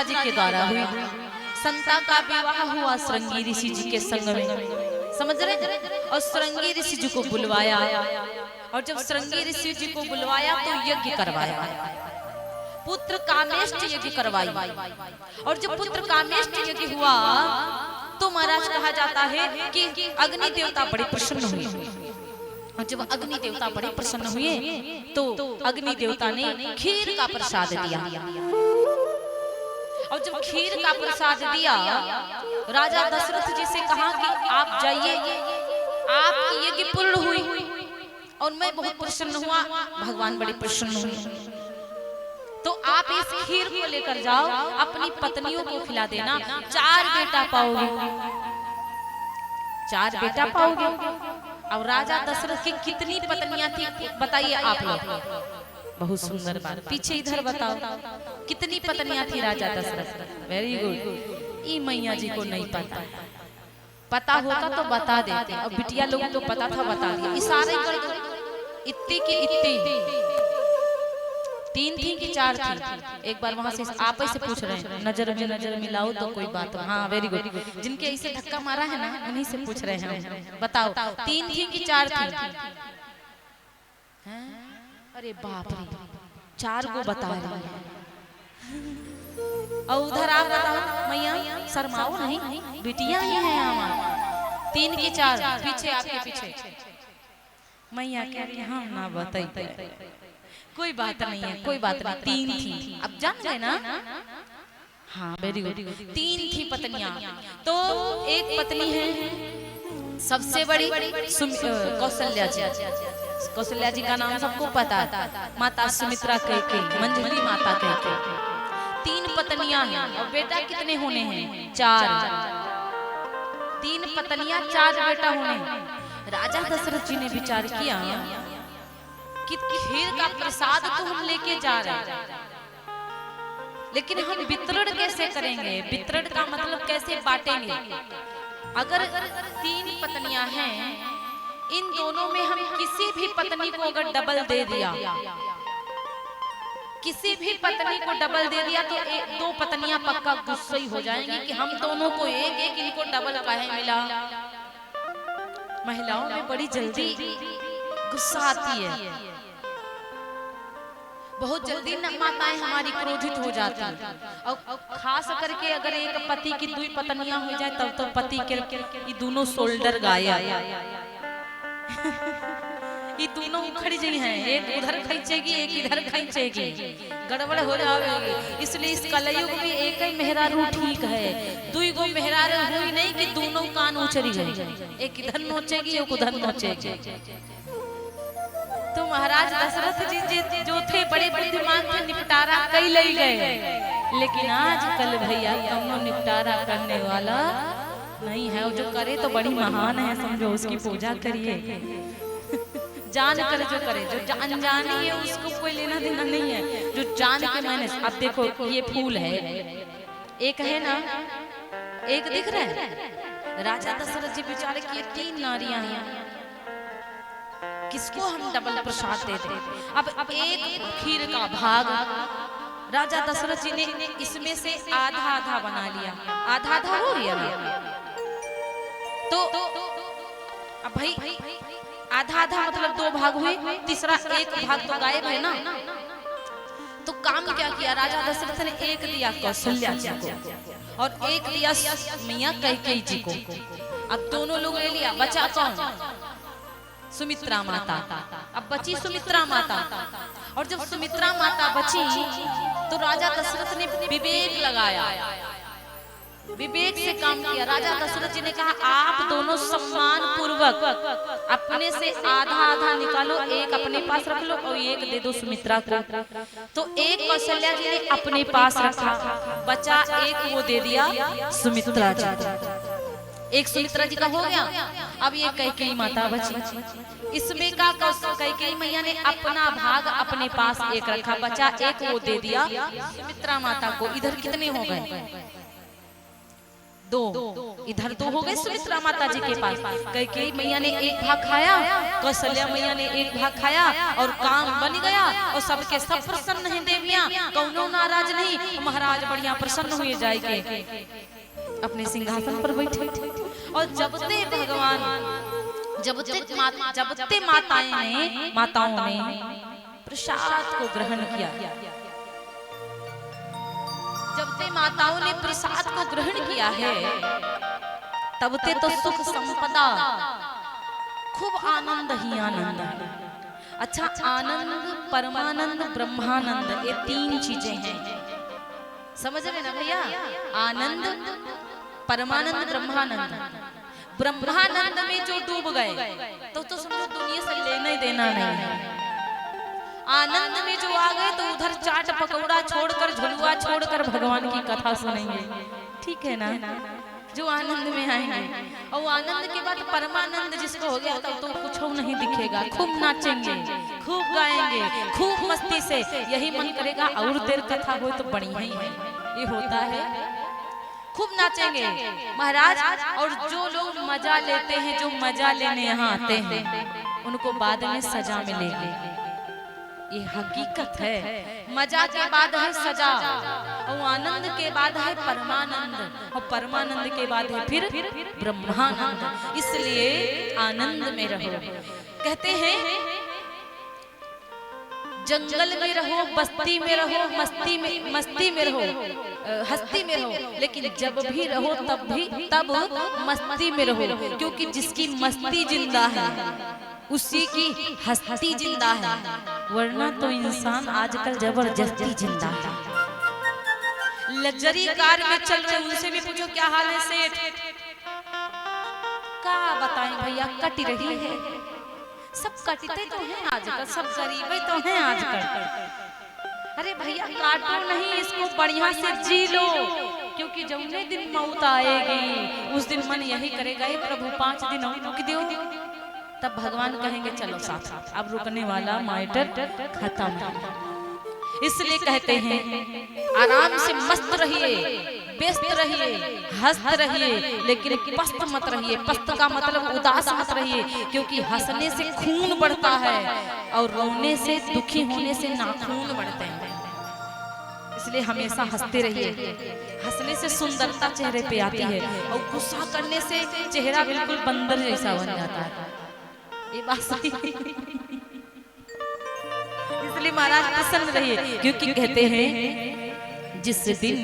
अर्जुना जी के द्वारा हुई। संता का विवाह हुआ श्रृंगी ऋषि जी के संग में, समझ रहे। और श्रृंगी ऋषि जी को बुलवाया, और जब श्रृंगी ऋषि जी को बुलवाया तो यज्ञ करवाया, पुत्र कामेष्ट यज्ञ करवाई। और जब पुत्र कामेष्ट यज्ञ हुआ तो महाराज कहा जाता है कि अग्नि देवता बड़े प्रसन्न हुए। और जब अग्नि देवता बड़े प्रसन्न हुए तो अग्नि देवता ने खीर का प्रसाद दिया। और जब खीर का प्रसाद दिया, राजा दशरथ जी से कहा कि आप जाइए, आपकी यज्ञ पूर्ण हुई और मैं बहुत प्रसन्न हुआ, भगवान बड़े प्रसन्न हुए, तो आप इस खीर को लेकर जाओ, अपनी पत्नियों को खिला देना, 4 बेटा पाओगे, 4 बेटा पाओगे। अब राजा दशरथ की कितनी पत्नियां थी बताइए आप लोग? बहुत सुंदर बात, पीछे इधर बताओ कितनी पत्नियां थी राजा दशरथ? Very good. ई मैया जी को नहीं पता, पता होता तो बता देते। अब बिटिया लोगों को पता था, बता दिया, इशारे कर दो। इतनी की इतनी 3 थी कि 4 थी? एक बार वहां से आप ऐसे पूछ रहे हैं, नजर में नजर मिलाओ तो कोई बात। हाँ वेरी गुड, जिनके ऐसे धक्का मारा है ना उन्हीं से पूछ रहे हैं, बताओ 3 थी कि 4 थी? अरे बाप रे, 4 को बता रही है। और उधर आप बताओ मैया, शर्माओ नहीं, बिटिया ही है हमारा। 3 की 4 पीछे, आपके पीछे मैया क्या कि हम ना बताइए, कोई बात नहीं है, कोई बात नहीं। 3 थी, अब जान गए ना? हाँ वेरी गुड, 3 थी पत्नियां। तो एक पत्नी है सबसे बड़ी कौशल्या जी। कौशल्या जी का नाम सबको पता है, माता सुमित्रा कैकेयी, मंजरी माता कैकेयी। 3 पत्नियां हैं और बेटा कितने होने हैं? 4। 3 पत्नियां 4 बेटा होने हैं। राजा दशरथ जी ने विचार किया कि खीर का प्रसाद तो हम लेके जा रहे हैं, लेकिन हम वितरण कैसे करेंगे? वितरण का मतलब कैसे बांटेंगे? अगर 3 पत्नियां हैं, इन दोनों में हम किसी भी पत्नी को अगर डबल दे दिया, किसी भी पत्नी को डबल दे दिया तो 2 पत्नियां पक्का गुस्सा हो जाएंगी कि हम दोनों को एक एक, इनको डबल काहे मिला। महिलाओं में बड़ी जल्दी गुस्सा आती है, बहुत जल्दी माताएं हमारी क्रोधित हो जाती हैं। और खास करके अगर एक पति की 2 पत्नियां हो जाए तब तो पति के ये दोनों शोल्डर गाया ये दोनों उखड़ गई हैं, एक उधर खींचेगी एक इधर खींचेगी, गड़बड़ हो जाएगी। इसलिए इस कलयुग में एक ही मेहरारू ठीक है, 2 गो मेहरारू हुई नहीं कि दोनों कान उछरी गई, एक इधर नोचेगी एक उधर नोचेगी। तो महाराज दशरथ जी जो थे बड़े बुद्धिमान थे, निपटारा कई ले गए। लेकिन आज कल भैया कौनो निपटारा करने वाला नहीं है, और जो करे तो बड़ी महान है, समझो उसकी पूजा करिए। जान कर जो करे, जो अनजानी है उसको कोई लेना देना नहीं है, जो जान के मैंने। अब देखो ये फूल है, एक है ना, एक दिख रहा है। राजा दशरथ जी बेचारे की 3 नारियां हैं, किसको हम डबल प्रसाद देते? अब एक खीर का भाग राजा दशरथ जी ने इसमें से आधा आधा बना लिया, आधा आधा हो गया। तो अब भाई आधा आधा मतलब 2 भाग हुए, तीसरा एक भाग तो गायब है ना। तो काम क्या किया राजा दशरथ ने? एक दिया कौशल्या जी को और एक दिया मैया कैकेयी जी को। अब दोनों लोग ले लिया, बचा कौन? सुमित्रा माता। अब बची सुमित्रा माता, और जब सुमित्रा माता बची तो राजा दशरथ ने विवेक लगाया, विवेक से काम किया। राजा दशरथ जी ने कहा आप दोनों सम्मान पूर्वक अपने से आधा आधा निकालो, एक अपने पास रख लो और एक दे दो सुमित्रा को। तो एक कौशल्या जी ने अपने पास रखा, बचा एक वो दे दिया सुमित्रा जी को। एक सुमित्रा जी का हो गया। अब ये कैकेयी माता बची, इसमें का कैकेयी मैया ने अपना भाग अपने पास एक रखा, बचा एक वो दे दिया सुमित्रा माता को। इधर कितने हो गए? दो, इधर दो हो गए सुमित्रा माता जी के पास। कैकेयी मैया ने एक भाग खाया, कौशल्या मैया ने एक भाग खाया और काम बन गया और सबके सब प्रसन्न हैं देवियां, कौनो नाराज नहीं। महाराज बढ़िया प्रसन्न हुए जाए के अपने सिंहासन पर बैठे। और जबते भगवान जबते माताओं ने प्रसाद को ग्रहण किया, जबते माताओं ने प्रसाद को ग्रहण किया है, तबते तो सुख संपदा, खूब आनंद ही आनंद। अच्छा, आनंद, परमानंद, ब्रह्मानंद, ये तीन चीजें हैं, समझ रहे ना भैया? आनंद, परमानंद, ब्रह्मानंद। ब्रह्मानंद में जो डूब गए तो समझो दुनिया से लेना ही देना नहीं है। आनंद में जो आ गए तो उधर चाट पकौड़ा छोड़कर, झुलुआ छोड़कर भगवान की कथा सुनेंगे, ठीक है ना? जो आनंद में आएंगे। और आनंद के बाद परमानंद जिसको हो गया तो कुछ नहीं दिखेगा, खूब नाचेंगे, खूब गाएंगे, खूब मस्ती से, यही मन करेगा और देर कथा हो तो बढ़िया ही है। ये होता है, खूब नाचेंगे महाराज। और जो लोग मजा लेते हैं, जो मजा लेने यहाँ आते हैं, उनको बाद में सजा मिलेगी, ये हकीकत है। मजा के बाद है सजा, और आनंद के बाद है परमानंद, और परमानंद के बाद है फिर ब्रह्मानंद। इसलिए आनंद में रहो। कहते हैं जंगल में रहो, बस्ती में रहो, मस्ती में रहो, हस्ती में रहो, लेकिन जब भी रहो तब मस्ती में रहो, क्योंकि जिसकी मस्ती जिंदा है उसी की हस्ती जिंदा है, वरना तो इंसान आजकल जबरदस्ती जिंदा है। लग्जरी कार में चल रहे, उनसे भी पूछो क्या हाल है सेठ, क्या बताएं भैया, कट रही है। सब कटते तो हैं आजकल, सब गरीब तो हैं आजकल। अरे भैया काटो नहीं, इसको बढ़िया से जी लो, क्योंकि जब दिन मौत आएगी उस दिन मन यही करेगा, हे प्रभु 5 दिन और रुक दो। तब भगवान कहेंगे चलो साथ, अब रुकने वाला मैटर खत्म। इसलिए कहते हैं आराम से मस्त रहिए, व्यस्त रहिए, हंसते रहिए, लेकिन पस्त मत रहिए। पस्त का मतलब उदास मत रहिए, क्योंकि हंसने से खून बढ़ता है और रोने से, दुखी होने से नाखून बढ़ते हैं। इसलिए हमेशा हंसते रहिए। हंसने से सुंदरता चेहरे पे आती है, और गुस्सा करने से चेहरा बिल्कुल बंदर जैसा बन जाता है। ये बात सही। इसलिए महाराज प्रसन्न रहिए, क्योंकि कहते हैं जिस दिन